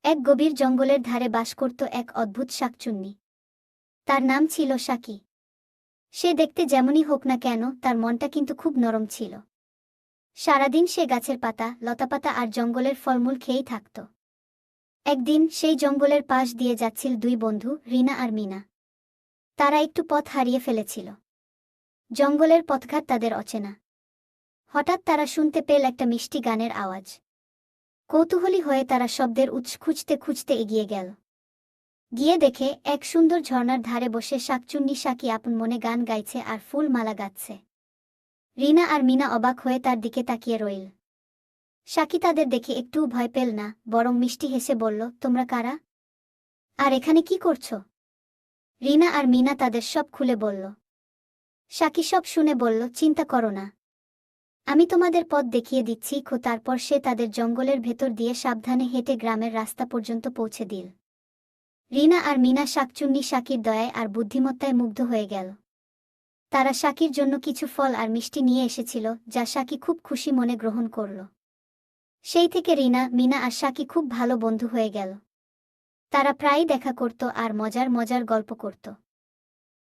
এক গভীর জঙ্গলের ধারে বাস করত এক অদ্ভুত শাকচুন্নি। তার নাম ছিল শাকি। সে দেখতে যেমনই হোক না কেন, তার মনটা কিন্তু খুব নরম ছিল। সারাদিন সে গাছের পাতা, লতাপাতা আর জঙ্গলের ফলমূল খেয়েই থাকত। একদিন সেই জঙ্গলের পাশ দিয়ে যাচ্ছিল দুই বন্ধু, রিনা আর মিনা। তারা একটু পথ হারিয়ে ফেলেছিল। জঙ্গলের পথঘাট তাদের অচেনা। হঠাৎ তারা শুনতে পেল একটা মিষ্টি গানের আওয়াজ। কৌতূহলী হয়ে তারা শব্দের উৎস খুঁজতে খুঁজতে এগিয়ে গেল। গিয়ে দেখে এক সুন্দর ঝর্ণার ধারে বসে শাকচুন্নি শাকি আপন মনে গান গাইছে আর ফুল মালা গাচ্ছে। রিনা আর মিনা অবাক হয়ে তার দিকে তাকিয়ে রইল। শাকি তাদের দেখে একটুও ভয় পেল না, বরং মিষ্টি হেসে বলল, তোমরা কারা? আর এখানে কি করছো? রিনা আর মিনা তাদের সব খুলে বলল। শাকি সব শুনে বলল, চিন্তা করো না, আমি তোমাদের পথ দেখিয়ে দিচ্ছি। তারপর সে তাদের জঙ্গলের ভেতর দিয়ে সাবধানে হেঁটে গ্রামের রাস্তা পর্যন্ত পৌঁছে দিল। রিনা আর মিনা শাকচুন্নি শাকির দয়ায় আর বুদ্ধিমত্তায় মুগ্ধ হয়ে গেল। তারা শাকির জন্য কিছু ফল আর মিষ্টি নিয়ে এসেছিল, যা শাকি খুব খুশি মনে গ্রহণ করল। সেই থেকে রিনা, মিনা আর শাকি খুব ভালো বন্ধু হয়ে গেল। তারা প্রায়ই দেখা করত আর মজার মজার গল্প করত।